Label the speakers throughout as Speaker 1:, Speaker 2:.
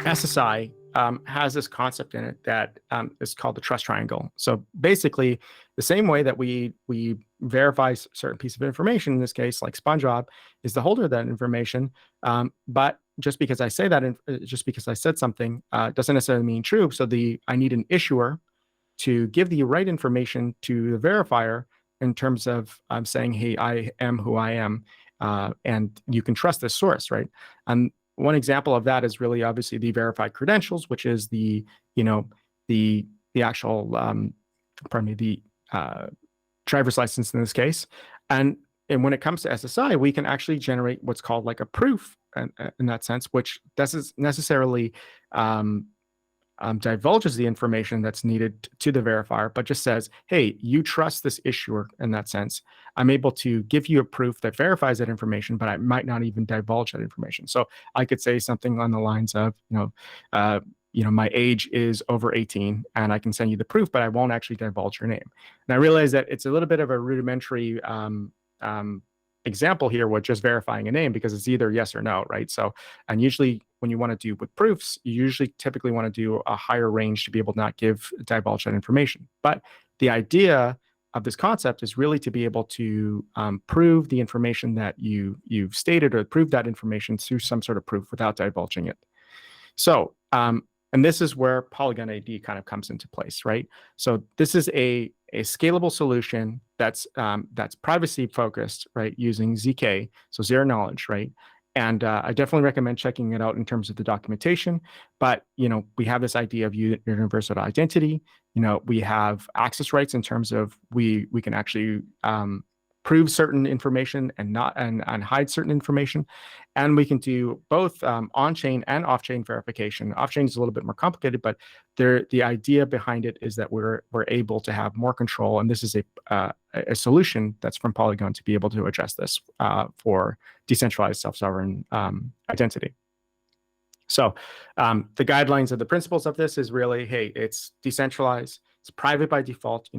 Speaker 1: SSI has this concept in it that is called the trust triangle. So basically, the same way that we verify a certain piece of information, in this case, like SpongeBob, is the holder of that information. But just because I say that, just because I said something, doesn't necessarily mean true. So I need an issuer to give the right information to the verifier in terms of saying, hey, I am who I am, and you can trust this source, right? And one example of that is really obviously the verified credentials, which is the actual pardon me, the driver's license in this case. And when it comes to SSI, we can actually generate what's called like a proof in that sense, which doesn't necessarily divulges the information that's needed to the verifier, but just says, hey, you trust this issuer in that sense. I'm able to give you a proof that verifies that information, but I might not even divulge that information. So I could say something on the lines of, my age is over 18 and I can send you the proof, but I won't actually divulge your name. And I realize that it's a little bit of a rudimentary example here with just verifying a name, because it's either yes or no, right? So, and usually when you want to do with proofs, you usually typically want to do a higher range to be able to not divulge that information. But the idea of this concept is really to be able to prove the information that you've stated, or prove that information through some sort of proof without divulging it. So, and this is where Polygon ID kind of comes into place, right? So this is a scalable solution that's privacy focused, right, using ZK, so zero knowledge, right? And I definitely recommend checking it out in terms of the documentation. But we have this idea of universal identity. We have access rights in terms of we can actually prove certain information and hide certain information, and we can do both on-chain and off-chain verification. Off-chain is a little bit more complicated, but the idea behind it is that we're able to have more control, and this is a solution that's from Polygon to be able to address this for decentralized self-sovereign identity. So the guidelines of the principles of this is really, hey, it's decentralized, it's private by default.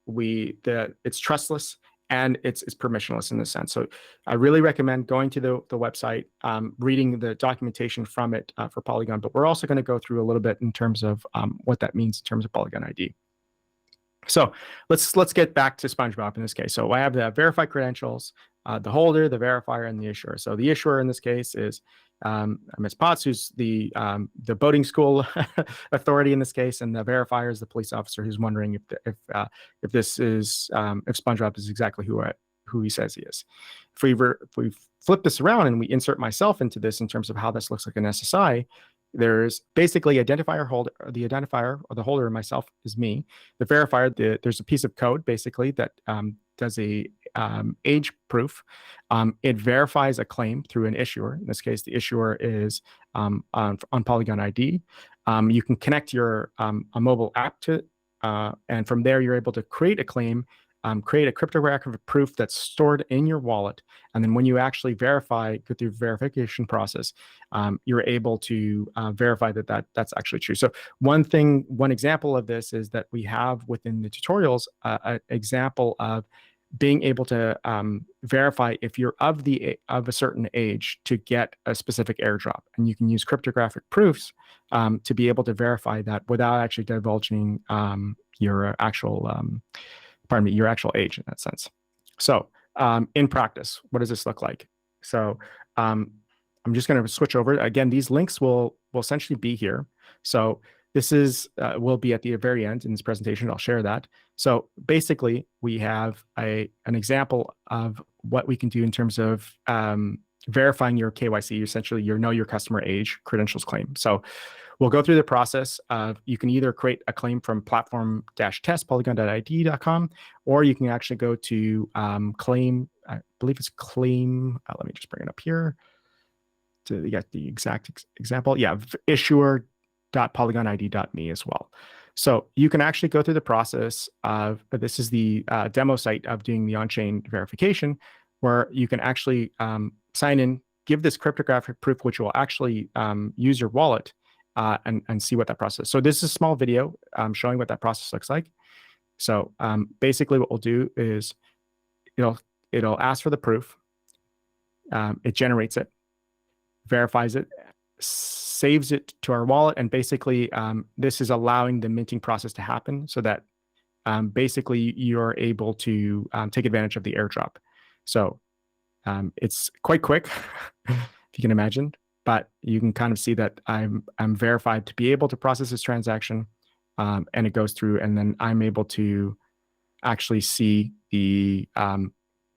Speaker 1: It's trustless, and it's permissionless in this sense. So I really recommend going to the website, reading the documentation from it for Polygon. But we're also going to go through a little bit in terms of what that means in terms of Polygon ID. So let's get back to SpongeBob in this case. So I have the verified credentials, the holder, the verifier, and the issuer. So the issuer in this case is Ms. Potts, who's the boating school authority in this case, and the verifier is the police officer who's wondering if SpongeBob is exactly who he says he is. If we flip this around and we insert myself into this in terms of how this looks like an SSI, there's basically identifier holder. The identifier or the holder, myself, is me. The verifier, there's a piece of code basically that does a age proof. It verifies a claim through an issuer. In this case, the issuer is on Polygon ID. You can connect your a mobile app to it, and from there you're able to create a claim, create a cryptographic proof that's stored in your wallet, and then when you actually go through the verification process, you're able to verify that's actually true. So one example of this is that we have within the tutorials an example of being able to verify if you're of a certain age to get a specific airdrop, and you can use cryptographic proofs to be able to verify that without actually divulging your actual age in that sense. So in practice, what does this look like? So I'm just going to switch over. Again, these links will essentially be here. So this will be at the very end in this presentation. I'll share that. So basically, we have an example of what we can do in terms of verifying your KYC, essentially your know your customer age credentials claim. So we'll go through the process of, you can either create a claim from platform-test, polygon.id.com, or you can actually go to claim, I believe it's claim, let me just bring it up here to get the exact example. Yeah, issuer.polygonid.me as well. So you can actually go through the process of, this is the demo site of doing the on-chain verification, where you can actually sign in, give this cryptographic proof, which will actually use your wallet, and see what that process. So this is a small video showing what that process looks like. So basically what we'll do is it'll ask for the proof. It generates it, verifies it, saves it to our wallet, and basically this is allowing the minting process to happen so that basically you're able to take advantage of the airdrop. So it's quite quick, if you can imagine, but you can kind of see that I'm verified to be able to process this transaction, and it goes through, and then I'm able to actually see the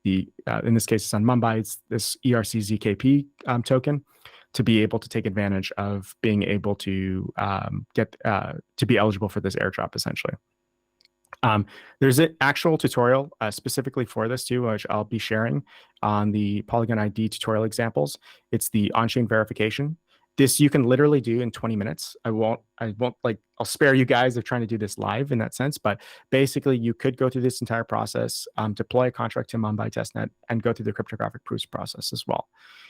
Speaker 1: in this case it's on Mumbai, it's this ERC-ZKP token, to be able to take advantage of being able to get to be eligible for this airdrop, essentially. There's an actual tutorial specifically for this too, which I'll be sharing on the Polygon ID tutorial examples. It's the on-chain verification. This you can literally do in 20 minutes. I won't like, I'll spare you guys of trying to do this live in that sense, but basically you could go through this entire process, deploy a contract to Mumbai testnet, and go through the cryptographic proofs process as well.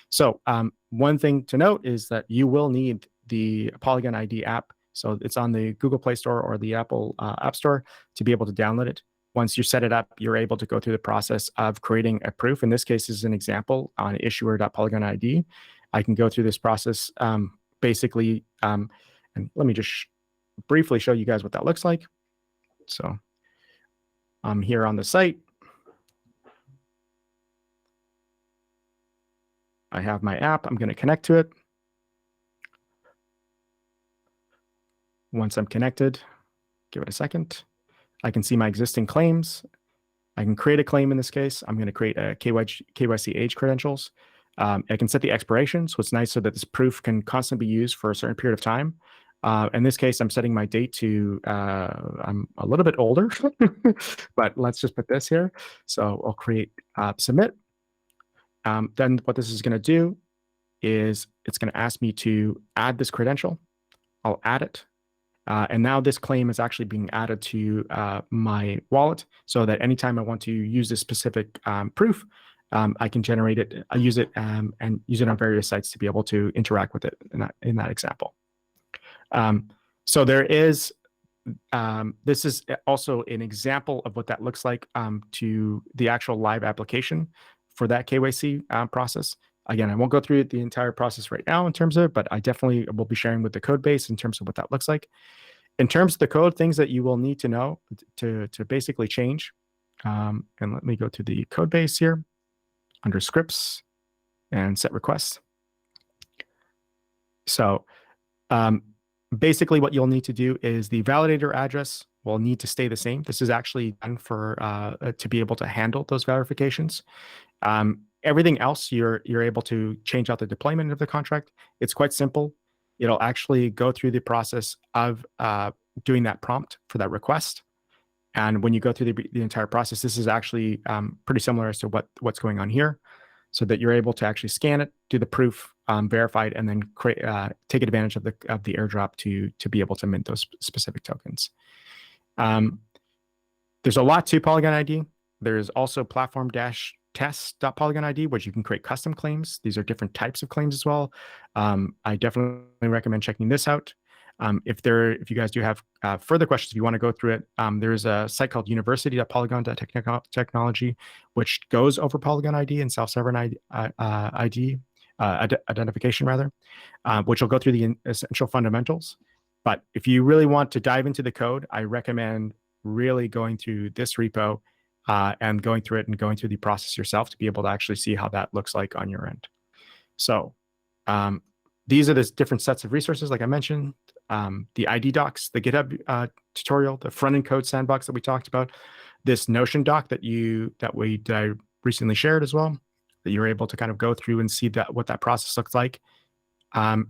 Speaker 1: So one thing to note is that you will need the Polygon ID app. So it's on the Google Play Store or the Apple App Store to be able to download it. Once you set it up, you're able to go through the process of creating a proof. In this case, this is an example on issuer.polygon.id. I can go through this process basically, and let me just briefly show you guys what that looks like. So I'm here on the site. I have my app. I'm going to connect to it. Once I'm connected, give it a second. I can see my existing claims. I can create a claim in this case. I'm going to create a KYC age credentials. I can set the expiration, so it's nice so that this proof can constantly be used for a certain period of time. In this case, I'm setting my date to, I'm a little bit older, but let's just put this here. So I'll create submit. Then what this is going to do is it's going to ask me to add this credential. I'll add it. And now this claim is actually being added to my wallet, so that anytime I want to use this specific proof, I can generate it, use it, and use it on various sites to be able to interact with it in that example. So there is, this is also an example of what that looks like to the actual live application for that KYC process. Again, I won't go through the entire process right now in terms of it, but I definitely will be sharing with the code base in terms of what that looks like. In terms of the code, things that you will need to know to basically change. And let me go to the code base here under scripts and set requests. So basically what you'll need to do is the validator address will need to stay the same. This is actually done for to be able to handle those verifications. Everything else, you're able to change out the deployment of the contract. It's quite simple. It'll actually go through the process of doing that prompt for that request. And when you go through the entire process, this is actually pretty similar as to what's going on here, so that you're able to actually scan it, do the proof, verify it, and then take advantage of the airdrop to be able to mint those specific tokens. There's a lot to Polygon ID. There's also platform-test.polygon ID, which you can create custom claims. These are different types of claims as well. I definitely recommend checking this out. If you guys do have further questions, if you want to go through it, there's a site called university.polygon.technology, which goes over Polygon ID and self-sovereign identification, rather, which will go through the essential fundamentals. But if you really want to dive into the code, I recommend really going through this repo and going through it and going through the process yourself to be able to actually see how that looks like on your end. So these are the different sets of resources, like I mentioned. The ID docs, the GitHub tutorial, the front-end code sandbox that we talked about, this Notion doc that I recently shared as well, that you're able to kind of go through and see what that process looks like. And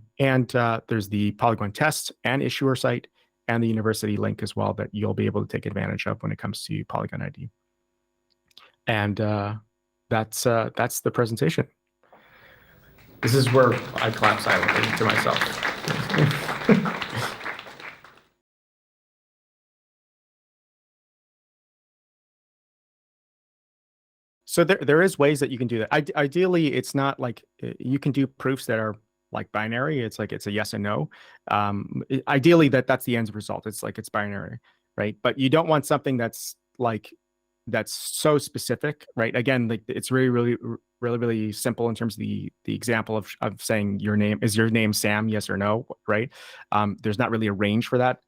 Speaker 1: there's the Polygon test and issuer site and the university link as well that you'll be able to take advantage of when it comes to Polygon ID. And that's the presentation. This is where I clap silently to myself. So there is ways that you can do that. Ideally, it's not like you can do proofs that are like binary. It's like it's a yes and no. Ideally, that's the end result. It's like it's binary, right? But you don't want something that's so specific, right? Again, like it's really really simple in terms of the example of saying your name Sam, yes or no, right? There's not really a range for that.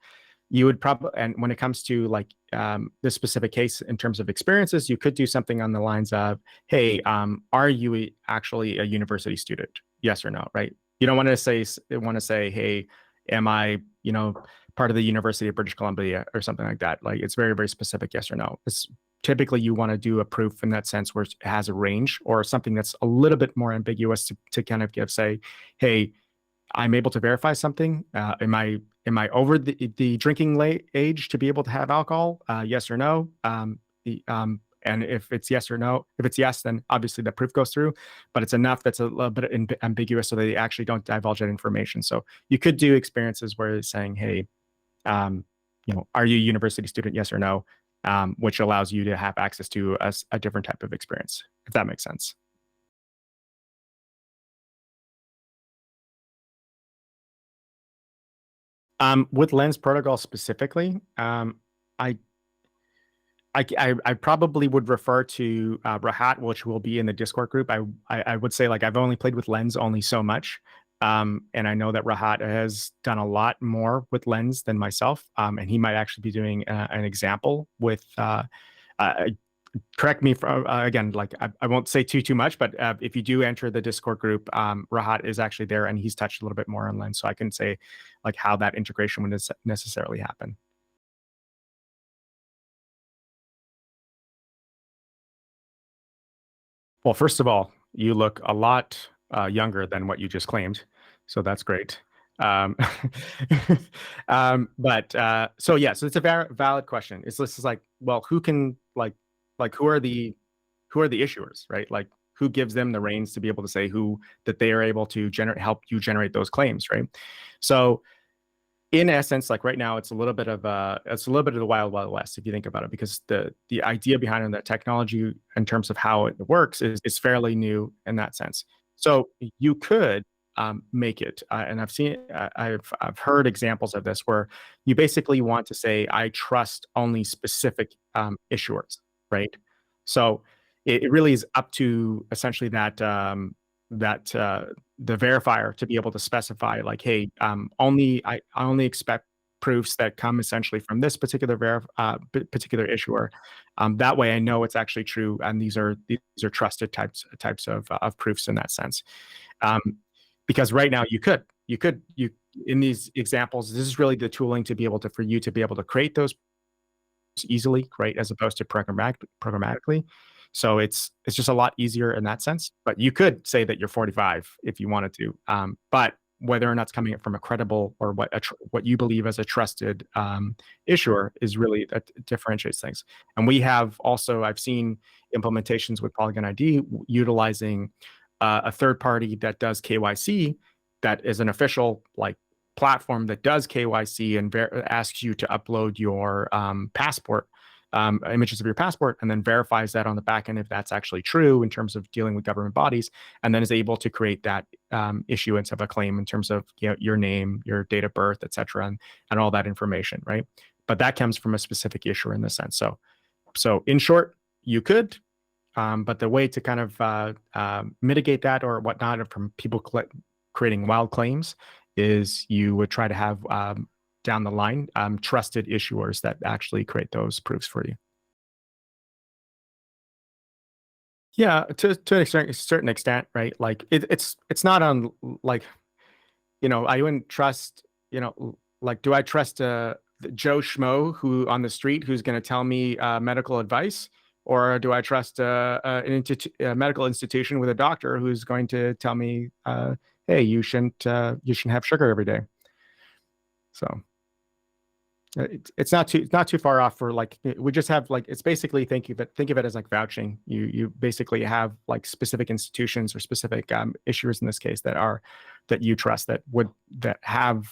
Speaker 1: You would probably, and when it comes to like this specific case in terms of experiences, you could do something on the lines of, hey, are you actually a university student? Yes or no, right? You don't want to say, hey, am I, part of the University of British Columbia or something like that. Like it's very, very specific, yes or no. It's typically you want to do a proof in that sense where it has a range or something that's a little bit more ambiguous to kind of say, hey, I'm able to verify something. Am I over the drinking age to be able to have alcohol? Yes or no? And if it's yes or no, if it's yes, then obviously the proof goes through. But it's enough that's a little bit ambiguous so they actually don't divulge that information. So you could do experiences where it's saying, hey, are you a university student? Yes or no? Which allows you to have access to a different type of experience, if that makes sense. With Lens Protocol specifically, I, I probably would refer to Rahat, which will be in the Discord group. I would say like I've only played with Lens only so much, and I know that Rahat has done a lot more with Lens than myself, and he might actually be doing an example with. Uh, Correct me for again, like I won't say too much, but if you do enter the Discord group, Rahat is actually there, and he's touched a little bit more on Lens, so I can say like how that integration would necessarily happen. Well, first of all, you look a lot younger than what you just claimed, so that's great. Um, but so yeah, so it's a valid question. It's this is like, well, who can like who are the issuers, right? Like who gives them the reins to be able to say who that they are able to help you generate those claims, right? So in essence, like right now, it's a little bit of the wild west if you think about it, because the idea behind the technology in terms of how it works is fairly new in that sense. So you could make it, and I've heard examples of this where you basically want to say I trust only specific issuers, right? So it really is up to essentially that the verifier to be able to specify like, hey, I only expect proofs that come essentially from this particular issuer. That way, I know it's actually true, and these are trusted types of proofs in that sense. Um, because right now you in these examples, this is really the tooling to be able to for you to be able to create those easily, right? As opposed to programmatically. So it's just a lot easier in that sense. But you could say that you're 45 if you wanted to. But whether or not it's coming from a credible or what you believe as a trusted issuer is really that differentiates things. And we have also I've seen implementations with Polygon ID utilizing a third party that does KYC that is an official like platform that does KYC and asks you to upload your passport, images of your passport, and then verifies that on the back end if that's actually true in terms of dealing with government bodies, and then is able to create that issuance of a claim in terms of your name, your date of birth, etc., and all that information, right? But that comes from a specific issuer in this sense. So in short, you could. But the way to kind of mitigate that or whatnot from people creating wild claims is you would try to have down the line trusted issuers that actually create those proofs for you. Yeah, to a certain extent, right? Like it's not on like I wouldn't trust like do I trust Joe Schmo who on the street who's going to tell me medical advice, or do I trust a medical institution with a doctor who's going to tell me, hey, you shouldn't have sugar every day. So it's not too far off for like we just have like it's basically think of it as like vouching. You basically have like specific institutions or specific issuers in this case that you trust that have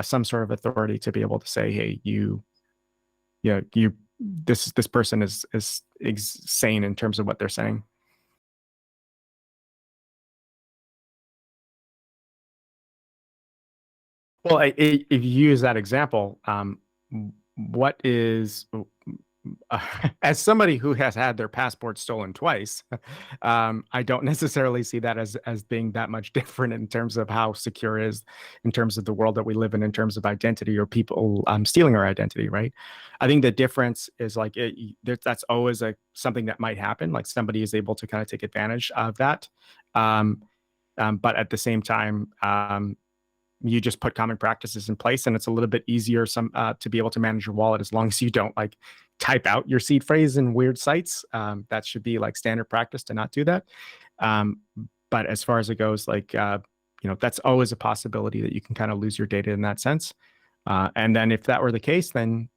Speaker 1: some sort of authority to be able to say, hey, you this person is sane in terms of what they're saying. Well, if you use that example, what is as somebody who has had their passport stolen twice, I don't necessarily see that as being that much different in terms of how secure is, in terms of the world that we live in terms of identity or people stealing our identity, right? I think the difference is like that's always something that might happen. Like somebody is able to kind of take advantage of that, um, but at the same time, you just put common practices in place, and it's a little bit easier to be able to manage your wallet as long as you don't like type out your seed phrase in weird sites. That should be like standard practice to not do that. Um, but as far as it goes, like that's always a possibility that you can kind of lose your data in that sense. And then if that were the case, then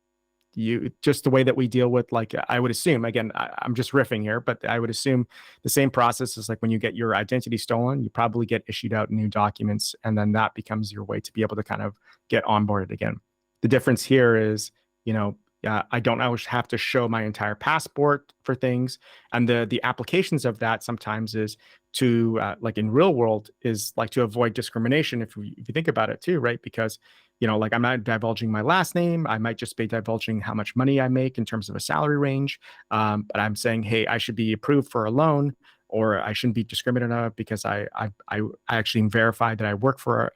Speaker 1: you just the way that we deal with, like, I would assume, again, I'm just riffing here, but I would assume the same process is like when you get your identity stolen, you probably get issued out new documents, and then that becomes your way to be able to kind of get onboarded again. The difference here is, I don't always have to show my entire passport for things, and the applications of that sometimes is to like in real world is like to avoid discrimination if you think about it too, right? Because like I'm not divulging my last name. I might just be divulging how much money I make in terms of a salary range. But I'm saying, hey, I should be approved for a loan, or I shouldn't be discriminated on because I actually verified that I worked for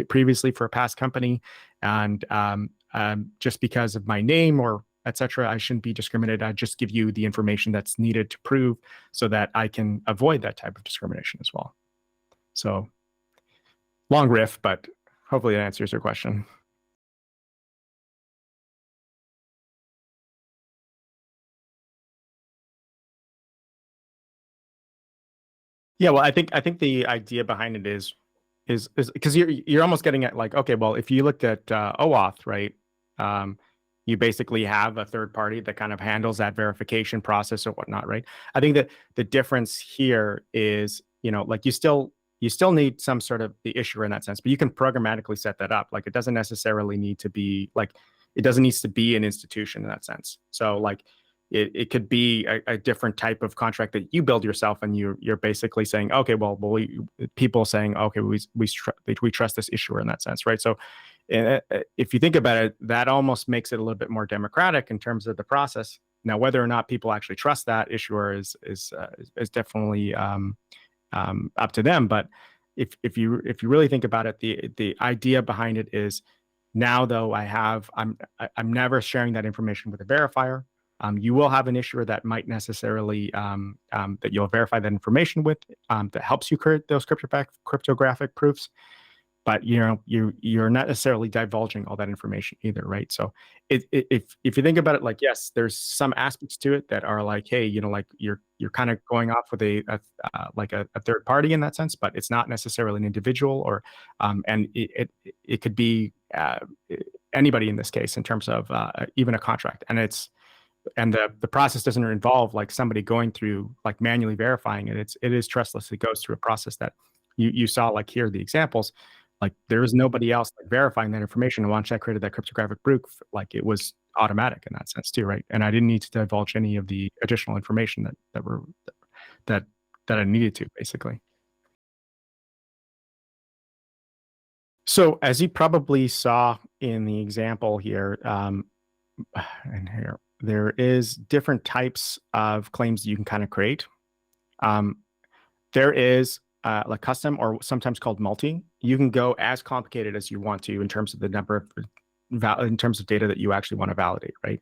Speaker 1: previously for a past company, and just because of my name or etc., I shouldn't be discriminated. I just give you the information that's needed to prove so that I can avoid that type of discrimination as well. So long riff, but hopefully that answers your question. Yeah, well, I think the idea behind it is because you're almost getting at like, okay, well, if you looked at OAuth, right? Um, you basically have a third party that kind of handles that verification process or whatnot, right? I think that the difference here is, like you still need some sort of the issuer in that sense, but you can programmatically set that up. Like it doesn't necessarily need to be like it doesn't need to be an institution in that sense. So like it could be a different type of contract that you build yourself, and you're basically saying, okay, well, people saying, okay, we trust this issuer in that sense, right? So if you think about it, that almost makes it a little bit more democratic in terms of the process. Now, whether or not people actually trust that issuer is definitely up to them. But if you really think about it, the idea behind it is now though I'm never sharing that information with a verifier. You will have an issuer that might necessarily that you'll verify that information with that helps you create those cryptographic proofs, but you're not necessarily divulging all that information either, right? So if you think about it, like, yes, there's some aspects to it that are like, hey, like you're kind of going off with like a third party in that sense, but it's not necessarily an individual, or and it could be anybody in this case in terms of even a contract, and the process doesn't involve like somebody going through like manually verifying it. It is trustless. It goes through a process that you saw, like here the examples, like there was nobody else like verifying that information. And once I created that cryptographic proof, like it was automatic in that sense too, right? And I didn't need to divulge any of the additional information that that I needed to, basically. So as you probably saw in the example here, and here there is different types of claims you can kind of create. There is like custom, or sometimes called multi. You can go as complicated as you want to in terms of the number of in terms of data that you actually want to validate, right?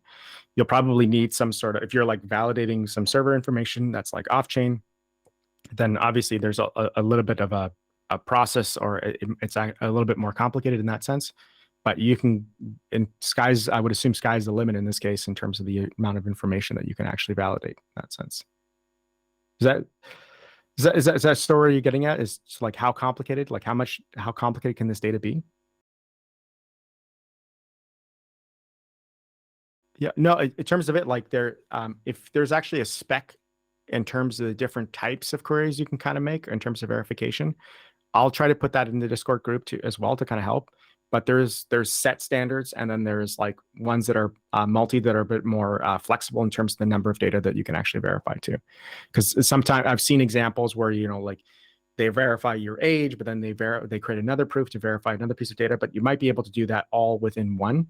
Speaker 1: You'll probably need some sort of, if you're like validating some server information that's like off chain, then obviously there's a little bit of a process, or it's a little bit more complicated in that sense. But you can, I would assume sky's the limit in this case in terms of the amount of information that you can actually validate in that sense. Is that story you're getting at? Is like how complicated, like how complicated can this data be? Yeah, no, in terms of it, like if there's actually a spec in terms of the different types of queries you can kind of make in terms of verification, I'll try to put that in the Discord group too as well to kind of help. But there's set standards, and then there's like ones that are multi, that are a bit more flexible in terms of the number of data that you can actually verify too. Because sometimes I've seen examples where like they verify your age, but then they create another proof to verify another piece of data. But you might be able to do that all within one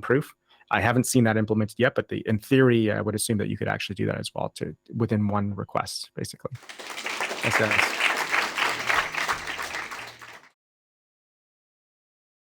Speaker 1: proof. I haven't seen that implemented yet, but in theory, I would assume that you could actually do that as well within one request, basically. SS